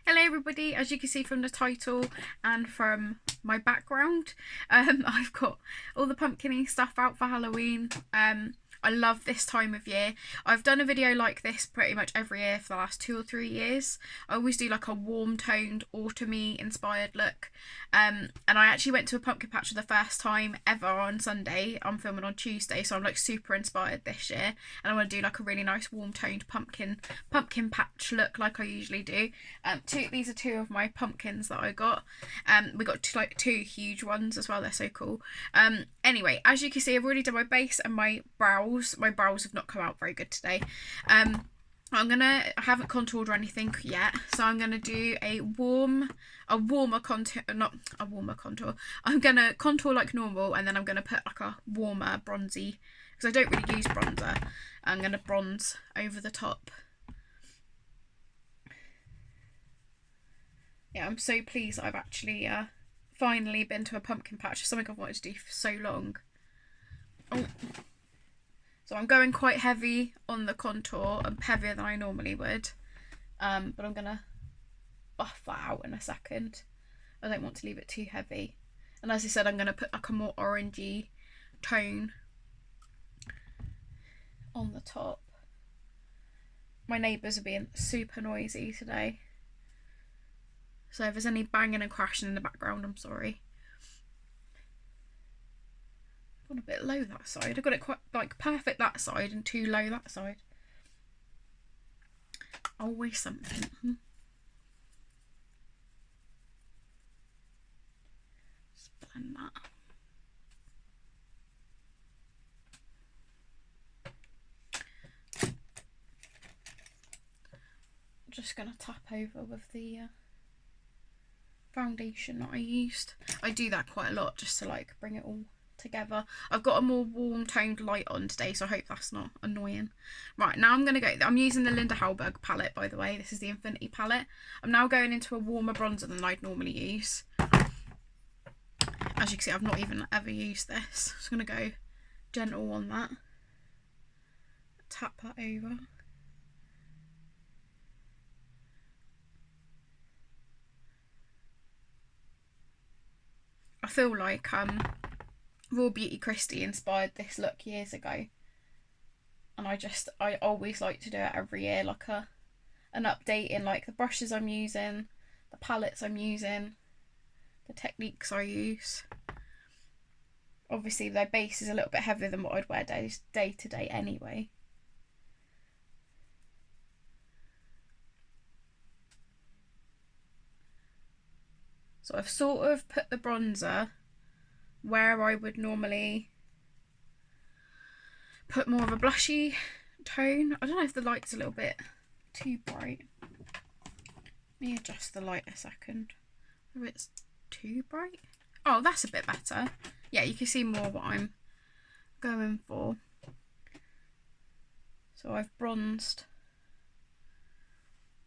Hello everybody, as you can see from the title and from my background, I've got all the pumpkin-y stuff out for Halloween. I love this time of year. I've done a video like this pretty much every year for the last 2 or 3 years. I always do like a warm toned autumny inspired look. And I actually went to a pumpkin patch for the first time ever on Sunday. I'm filming on Tuesday, so I'm like super inspired this year. And I want to do like a really nice warm toned pumpkin patch look like I usually do. These are 2 of my pumpkins that I got. We got 2 huge ones as well. They're so cool. Anyway, as you can see, I've already done my base and my brows. My brows have not come out very good today. I haven't contoured or anything yet, so I'm gonna do a warmer contour, not a warmer contour. I'm gonna contour like normal, and then I'm gonna put like a warmer bronzy, because I don't really use bronzer. I'm gonna bronze over the top. Yeah, I'm so pleased I've actually finally been to a pumpkin patch. It's something I've wanted to do for so long. Oh. So I'm going quite heavy on the contour, heavier than I normally would. But I'm going to buff that out in a second. I don't want to leave it too heavy. And as I said, I'm going to put like a more orangey tone on the top. My neighbours are being super noisy today. So if there's any banging and crashing in the background, I'm sorry. I've gone a bit low that side. I've got it quite like perfect that side and too low that side. Always something. Just blend that. I'm just going to tap over with the foundation that I used. I do that quite a lot just to like bring it all together. I've got a more warm toned light on today, so I hope that's not annoying. Right, now I'm using the Linda Hallberg palette, by the way. This is the Infinity palette. I'm now going into a warmer bronzer than I'd normally use. As you can see, I've not even ever used this. Just going to go gentle on that. Tap that over. I feel like Raw Beauty Christie inspired this look years ago, and I always like to do it every year, like an update in like the brushes I'm using, the palettes I'm using, the techniques I use. Obviously their base is a little bit heavier than what I'd wear day to day anyway. So I've sort of put the bronzer where I would normally put more of a blushy tone. I don't know if the light's a little bit too bright. Let me adjust the light a second. Oh, it's too bright. Oh, that's a bit better. Yeah, you can see more what I'm going for. So I've bronzed,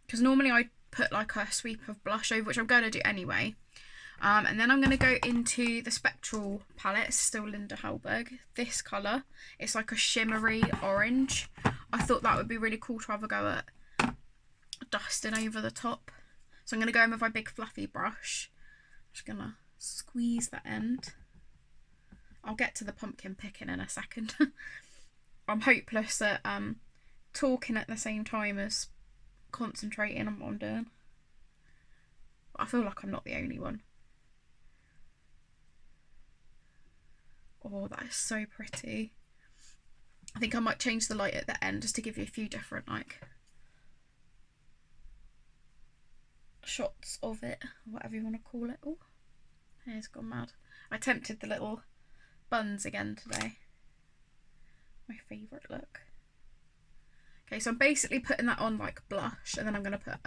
because normally I put like a sweep of blush over, which I'm going to do anyway. And then I'm going to go into the Spectral Palette. It's still Linda Hallberg. This colour, it's like a shimmery orange. I thought that would be really cool to have a go at dusting over the top. So I'm going to go in with my big fluffy brush. I'm just going to squeeze that end. I'll get to the pumpkin picking in a second. I'm hopeless at talking at the same time as concentrating on what I'm doing. But I feel like I'm not the only one. Oh, that is so pretty. I think I might change the light at the end just to give you a few different like shots of it, whatever you want to call it. Oh, hair's gone mad. I attempted the little buns again today. My favourite look. Okay, so I'm basically putting that on like blush, and then I'm going to put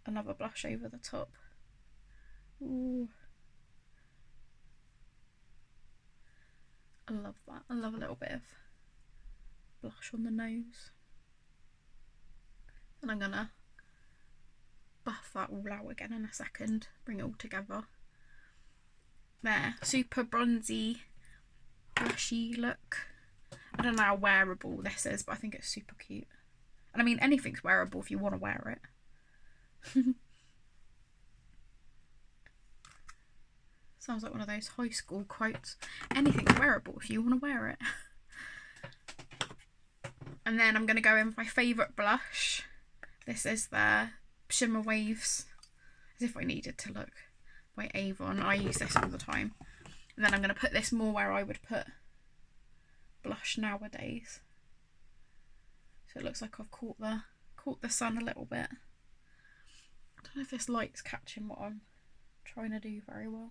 another blush over the top. Ooh. I love that. I love a little bit of blush on the nose. And I'm going to buff that all out again in a second. Bring it all together. There. Super bronzy, blushy look. I don't know how wearable this is, but I think it's super cute. And I mean, anything's wearable if you want to wear it. Sounds like one of those high school quotes. Anything's wearable if you want to wear it. And then I'm going to go in with my favourite blush. This is the Shimmer Waves, as if I needed to look, by Avon. I use this all the time. And then I'm going to put this more where I would put blush nowadays. So it looks like I've caught the sun a little bit. I don't know if this light's catching what I'm trying to do very well.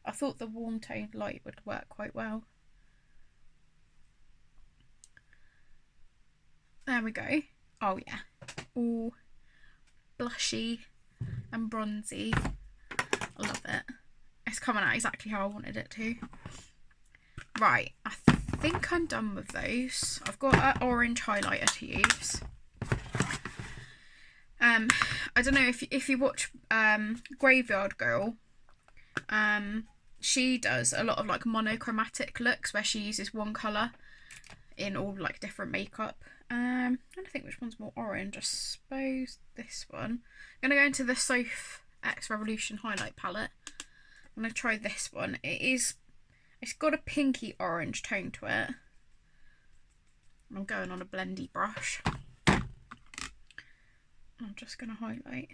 I thought the warm toned light would work quite well. There we go. Oh yeah, all blushy and bronzy. I love it. It's coming out exactly how I wanted it to. Right, I think I'm done with those. I've got an orange highlighter to use. I don't know if you watch Graveyard Girl. She does a lot of like monochromatic looks where she uses one colour in all like different makeup. I'm trying to think which one's more orange. I suppose this one. I'm going to go into the Soph X Revolution highlight palette. I'm going to try this one. It's got a pinky orange tone to it. I'm going on a blendy brush. I'm just going to highlight.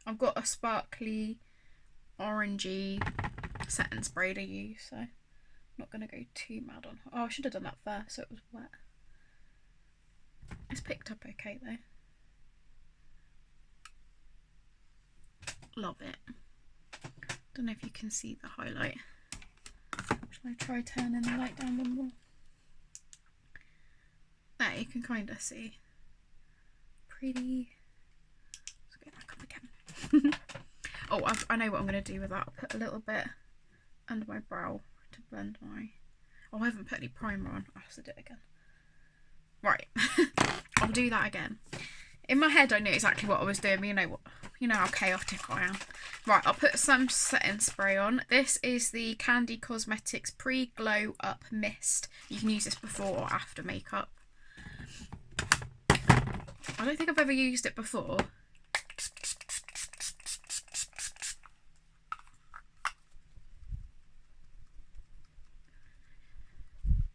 I've got a sparkly orangey setting spray to use, so I'm not going to go too mad on. Oh, I should have done that first so it was wet. It's picked up okay though. Love it. Don't know if you can see the highlight. Shall I try turning the light down one more? There, you can kind of see. Pretty. Let's go back up again. Oh, I know what I'm going to do with that. I'll put a little bit under my brow to blend my... Oh, I haven't put any primer on. I have to do it again. Right, I'll do that again. In my head I knew exactly what I was doing, but you know how chaotic I am. Right, I'll put some setting spray on. This is the Candy Cosmetics Pre-Glow Up Mist. You can use this before or after makeup. I don't think I've ever used it before.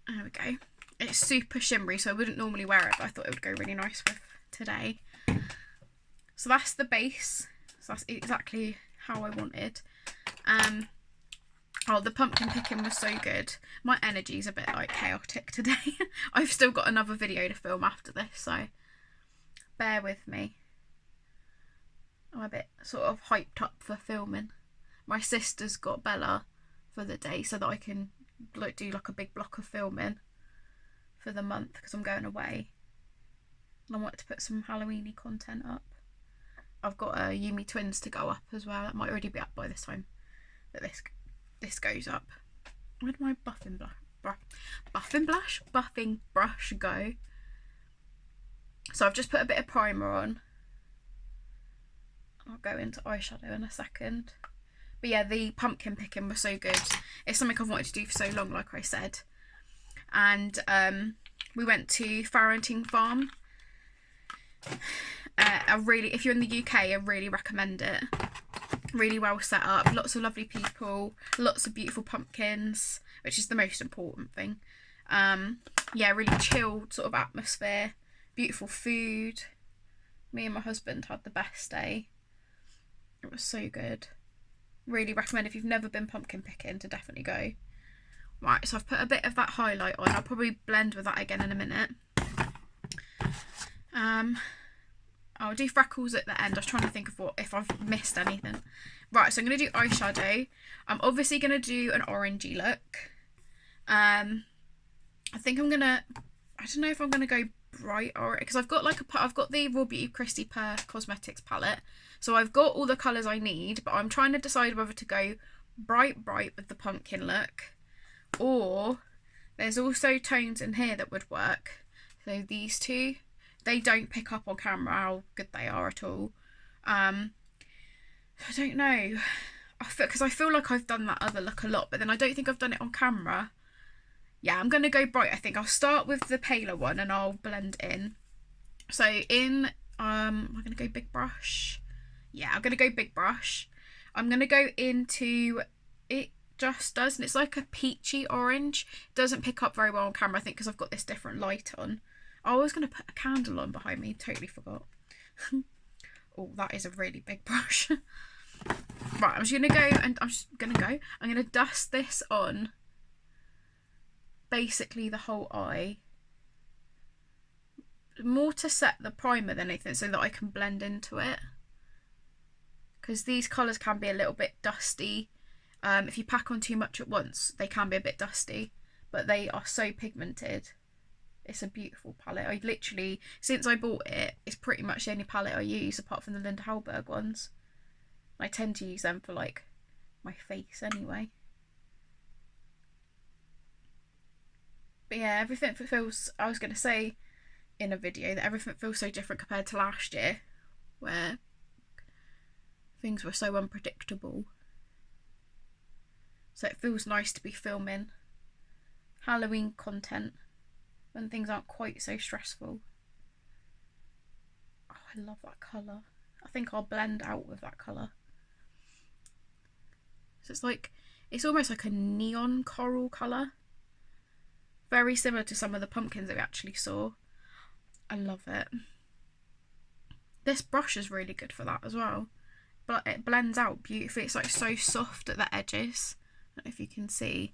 There we go. It's super shimmery, so I wouldn't normally wear it, but I thought it would go really nice with today. So that's the base. So that's exactly how I wanted. Oh, the pumpkin picking was so good. My energy's a bit like chaotic today. I've still got another video to film after this, so bear with me. I'm a bit sort of hyped up for filming. My sister's got Bella for the day so that I can do like a big block of filming for the month because I'm going away and I wanted to put some Halloween-y content up. I've got Yumi Twins to go up as well. That might already be up by this time that this goes up. Where did my buffing brush go? So I've just put a bit of primer on. I'll go into eyeshadow in a second. But yeah, the pumpkin picking was so good. It's something I've wanted to do for so long, like I said. And we went to Farrington Farm. If you're in the UK, I really recommend it. Really well set up, lots of lovely people, lots of beautiful pumpkins, which is the most important thing. Yeah, really chilled sort of atmosphere, beautiful food. Me and my husband had the best day. It was so good. Really recommend if you've never been pumpkin picking to definitely go. Right, so I've put a bit of that highlight on. I'll probably blend with that again in a minute. I'll do Freckles at the end. I was trying to think of if I've missed anything. Right, so I'm going to do eyeshadow. I'm obviously going to do an orangey look. I think I'm going to... I don't know if I'm going to go bright or... Because I've got the Raw Beauty Christy Per Cosmetics palette. So I've got all the colours I need. But I'm trying to decide whether to go bright with the pumpkin look. Or there's also tones in here that would work. So these two, they don't pick up on camera how good they are at all. I don't know, because I feel like I've done that other look a lot, but then I don't think I've done it on camera. Yeah, I'm going to go bright. I think I'll start with the paler one and I'll blend in. So I'm going to go big brush. Yeah, I'm going to go big brush. I'm going to go into It Just Does, and it's like a peachy orange. It doesn't pick up very well on camera, I think, because I've got this different light on. I was going to put a candle on behind me, totally forgot. Oh, that is a really big brush. Right, I'm just going to dust this on basically the whole eye. More to set the primer than anything, so that I can blend into it. Because these colours can be a little bit dusty. If you pack on too much at once, they can be a bit dusty. But they are so pigmented. It's a beautiful palette. I literally, since I bought it, it's pretty much the only palette I use apart from the Linda Hallberg ones. I tend to use them for like my face anyway. But yeah, everything feels, I was going to say in a video that everything feels so different compared to last year, where things were so unpredictable. So it feels nice to be filming Halloween content when things aren't quite so stressful. Oh, I love that colour. I think I'll blend out with that colour. So it's almost like a neon coral colour. Very similar to some of the pumpkins that we actually saw. I love it. This brush is really good for that as well. But it blends out beautifully. It's like so soft at the edges. I don't know if you can see.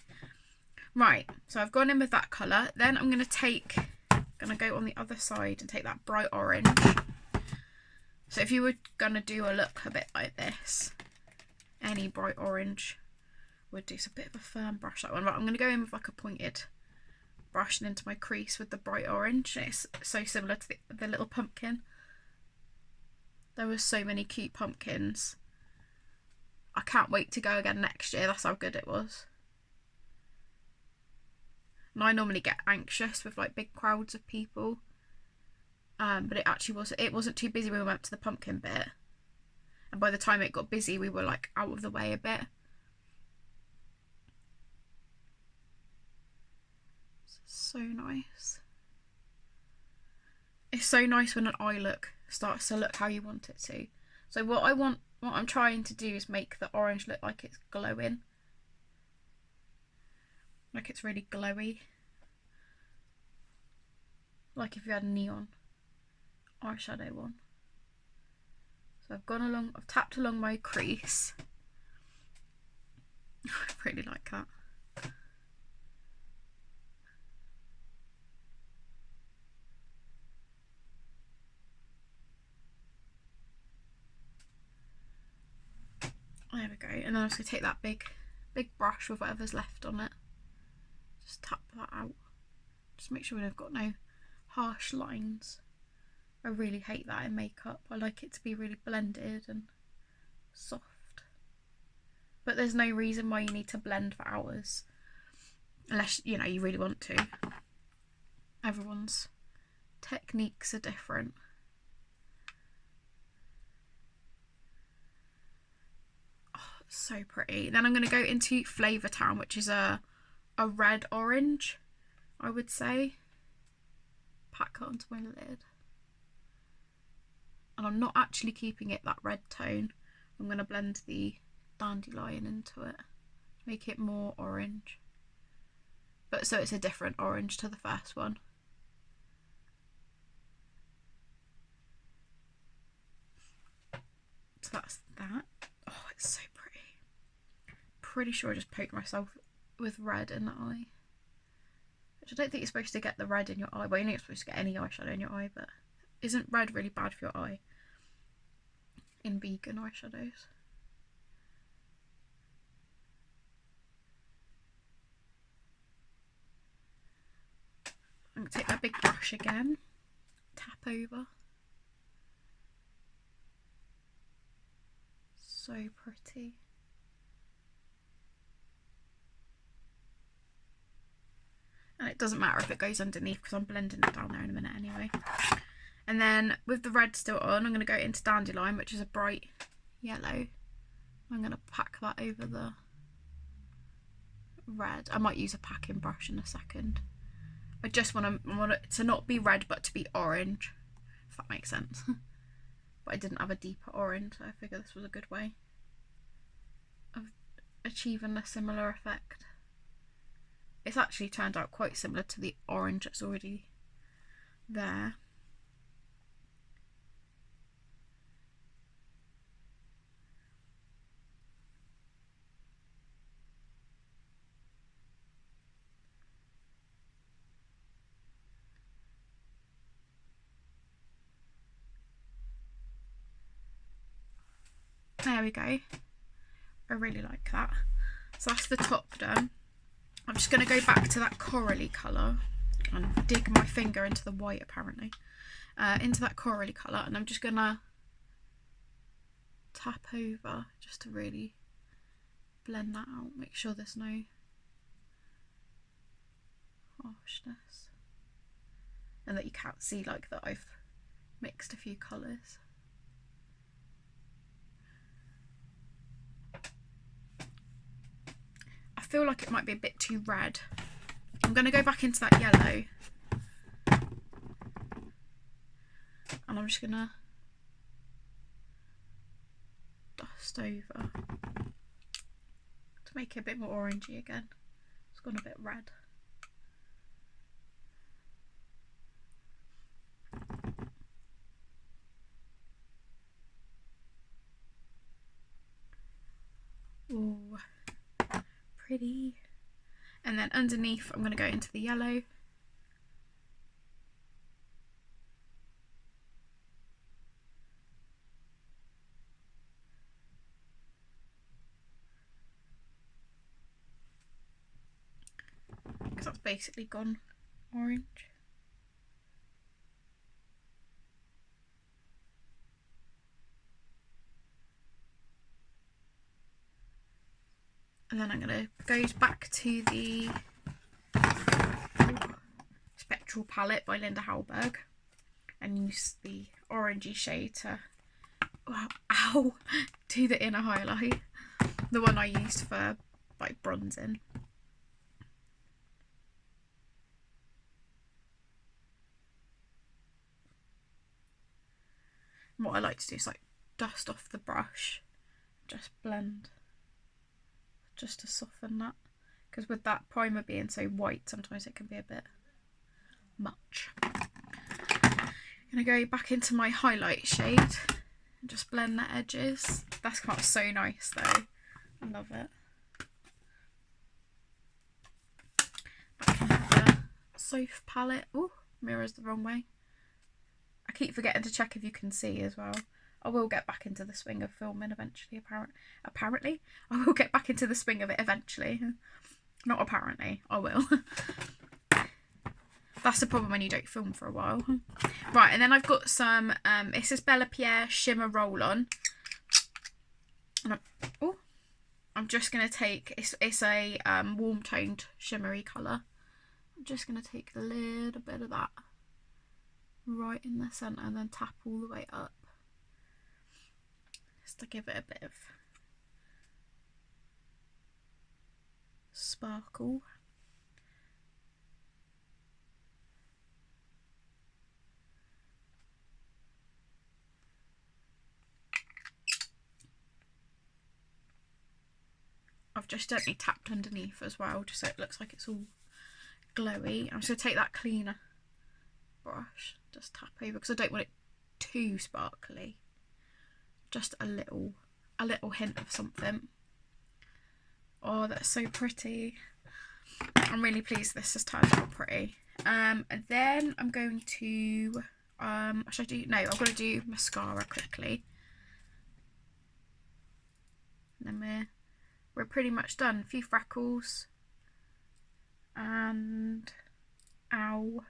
Right, so I've gone in with that colour. Then I'm going to go on the other side and take that bright orange. So if you were going to do a look a bit like this, any bright orange would do. It's a bit of a firm brush, that one. But I'm going to go in with like a pointed brush and into my crease with the bright orange. It's so similar to the little pumpkin. There were so many cute pumpkins. I can't wait to go again next year. That's how good it was. And I normally get anxious with like big crowds of people, but it wasn't too busy when we went to the pumpkin bit, and by the time it got busy we were like out of the way a bit. So nice. It's so nice when an eye look starts to look how you want it to. So what I'm trying to do is make the orange look like it's glowing. Like it's really glowy. Like if you had a neon eyeshadow one. So I've tapped along my crease. I really like that. There we go. And then I'm just going to take that big brush with whatever's left on it. Just tap that out. Just make sure we've got no harsh lines. I really hate that in makeup. I like it to be really blended and soft. But there's no reason why you need to blend for hours. Unless, you know, you really want to. Everyone's techniques are different. So pretty. Then I'm going to go into Flavor Town, which is a red orange, I would say. Pack that onto my lid. And I'm not actually keeping it that red tone. I'm going to blend the Dandelion into it to make it more orange. But so it's a different orange to the first one. So that's that. Oh, it's so pretty. Pretty sure I just poked myself with red in the eye. Which I don't think you're supposed to get the red in your eye. Well, you're not supposed to get any eyeshadow in your eye, but isn't red really bad for your eye in vegan eyeshadows? I'm going to take that big brush again, tap over. So pretty. And it doesn't matter if it goes underneath because I'm blending it down there in a minute anyway. And then with the red still on, I'm going to go into Dandelion, which is a bright yellow. I'm going to pack that over the red. I might use a packing brush in a second. I just want it to not be red but to be orange, if that makes sense. But I didn't have a deeper orange, so I figured this was a good way. achieving a similar effect. It's actually turned out quite similar to the orange that's already there. There we go. I really like that. So that's the top done. I'm just going to go back to that corally colour and dig my finger into the white, apparently, into that corally colour, and I'm just going to tap over just to really blend that out, make sure there's no harshness, and that you can't see like that I've mixed a few colours. I feel like it might be a bit too red. I'm going to go back into that yellow, and I'm just going to dust over to make it a bit more orangey again. It's gone a bit red. Ooh, pretty. And then underneath I'm going to go into the yellow. Because that's basically gone orange. And then I'm going to go back to the Spectral Palette by Linda Hallberg and use the orangey shade to do the inner highlight, the one I used for like bronzing. And what I like to do is like dust off the brush, just blend, just to soften that, because with that primer being so white sometimes it can be a bit much. I'm gonna go back into my highlight shade and just blend the edges. That's kind of so nice though. I love it. Back into the Soft palette. Oh, mirror's the wrong way. I keep forgetting to check if you can see as well. I will get back into the swing of filming eventually, apparently. I will get back into the swing of it eventually. Not apparently, I will. That's the problem when you don't film for a while. Right, and then I've got some, it's this Bella Pierre Shimmer Roll-On. And I'm just going to take, it's a warm toned shimmery colour. I'm just going to take a little bit of that right in the centre and then tap all the way up. Just to give it a bit of sparkle. I've just gently tapped underneath as well, just so it looks like it's all glowy. I'm just going to take that cleaner brush, just tap over, because I don't want it too sparkly. Just a little hint of something. Oh, that's so pretty. I'm really pleased this has turned out pretty. And then I'm going to, should I do, no, I'm going to do mascara quickly. And then we're pretty much done. A few freckles. And, ow.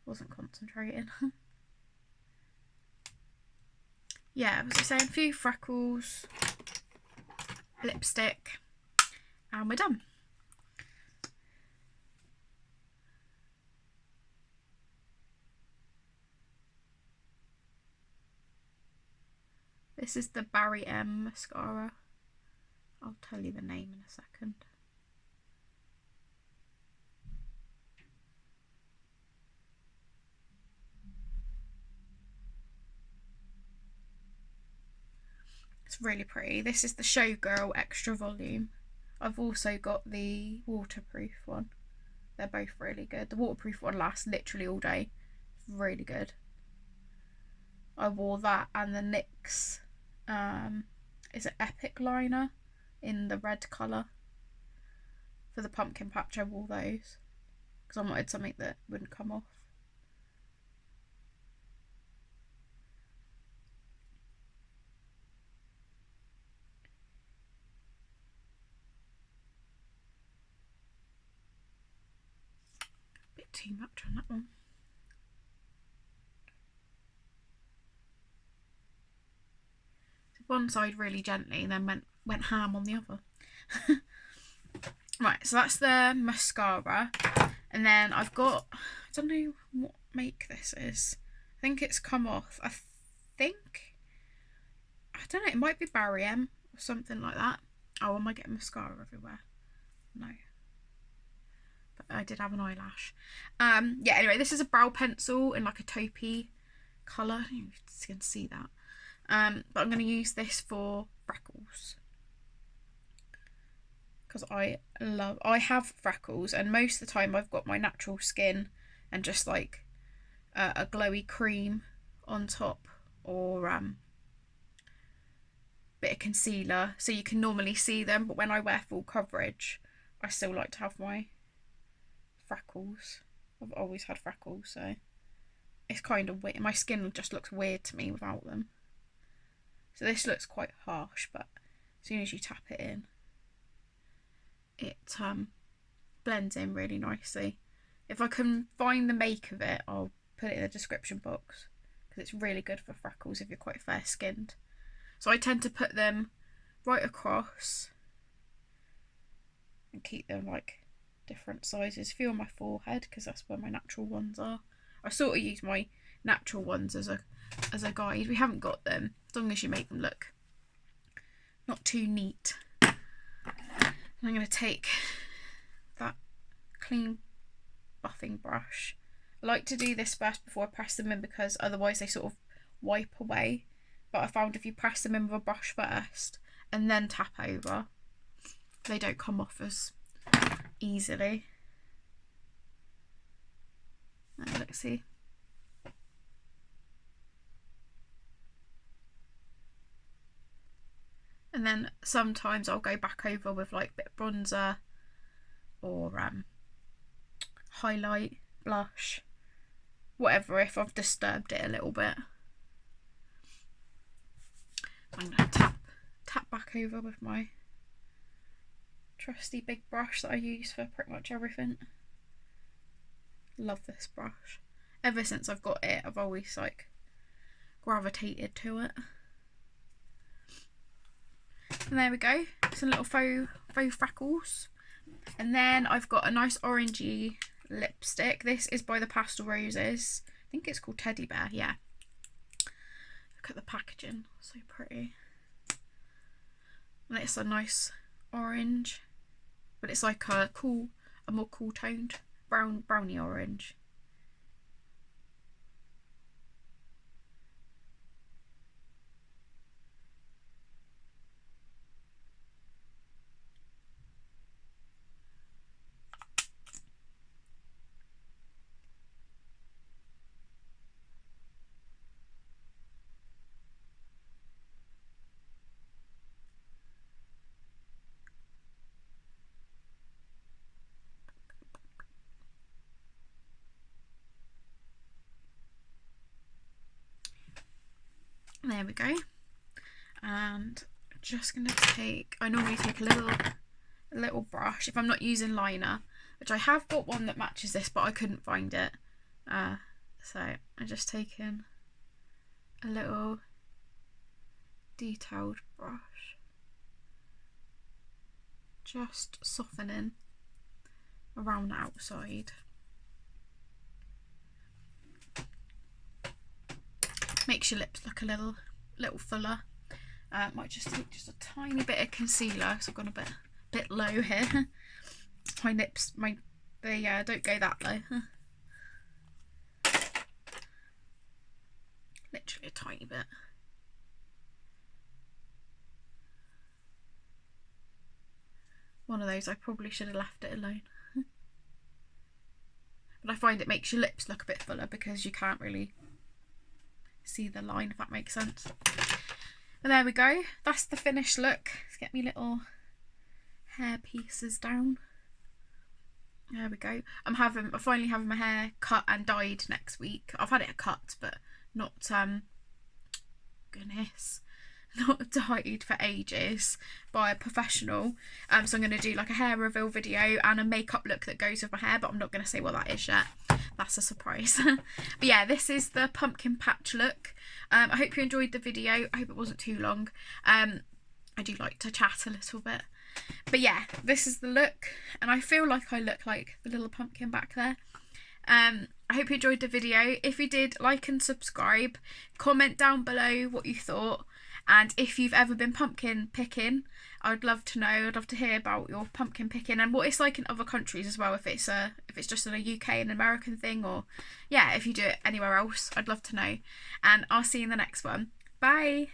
Wasn't concentrating. Yeah, as I was saying, a few freckles, lipstick, and we're done. This is the Barry M Mascara. I'll tell you the name in a second. It's really pretty. This is the Showgirl Extra Volume. I've also got the waterproof one. They're both really good. The waterproof one lasts literally all day. It's really good. I wore that and the NYX, is it Epic Liner in the red colour. For the pumpkin patch I wore those because I wanted something that wouldn't come off. A bit too much on that one. One side really gently and then went ham on the other. Right, so that's the mascara. And then I've got, I don't know what make this is. I think it's come off. I don't know, it might be Barry M or something like that. Oh, am I getting mascara everywhere? No. But I did have an eyelash. Yeah, anyway, this is a brow pencil in like a taupey colour. I don't know if you can see that. But I'm going to use this for freckles. Because I have freckles, and most of the time I've got my natural skin and just like a glowy cream on top, or bit of concealer, so you can normally see them. But when I wear full coverage, I still like to have my freckles. I've always had freckles, so it's kind of weird. My skin just looks weird to me without them. So this looks quite harsh, but as soon as you tap it in, it blends in really nicely. If I can find the make of it, I'll put it in the description box, because it's really good for freckles if you're quite fair skinned. So I tend to put them right across and keep them like different sizes. A few on my forehead because that's where my natural ones are. I sort of use my natural ones as a guide. We haven't got them, as long as you make them look not too neat. And I'm going to take that clean buffing brush. I like to do this first before I press them in, because otherwise they sort of wipe away. But I found if you press them in with a brush first and then tap over, they don't come off as easily. Let's see. And then sometimes I'll go back over with like a bit of bronzer or highlight, blush, whatever, if I've disturbed it a little bit. I'm going to tap back over with my trusty big brush that I use for pretty much everything. Love this brush. Ever since I've got it, I've always like gravitated to it. And there we go, some little faux freckles. And then I've got a nice orangey lipstick. This is by the Pastel Roses. I think it's called Teddy Bear, yeah. Look at the packaging, so pretty. And it's a nice orange, but it's like a more cool toned browny orange. There we go. And I'm just going to take, I normally take a little brush if I'm not using liner, which I have got one that matches this, but I couldn't find it. So I'm just taking a little detailed brush, just softening around the outside. Makes your lips look a little fuller. Might just take just a tiny bit of concealer, so I've gone a bit low here. My lips, they don't go that low. Literally a tiny bit. one of those I probably should have left it alone. But I find it makes your lips look a bit fuller because you can't really see the line, if that makes sense. And there we go. That's the finished look. Let's get me little hair pieces down. There we go. I'm finally having my hair cut and dyed next week. I've had it cut, but not goodness, not dyed for ages by a professional. So I'm going to do like a hair reveal video and a makeup look that goes with my hair, but I'm not going to say what that is yet. That's a surprise. But yeah, this is the pumpkin patch look. I hope you enjoyed the video. I hope it wasn't too long. I do like to chat a little bit. But yeah, this is the look, and I feel like I look like the little pumpkin back there. I hope you enjoyed the video. If you did, like and subscribe. Comment down below what you thought, and if you've ever been pumpkin picking, I'd love to know. I'd love to hear about your pumpkin picking and what it's like in other countries as well. If it's just in a UK and American thing, or yeah, if you do it anywhere else, I'd love to know. And I'll see you in the next one. Bye.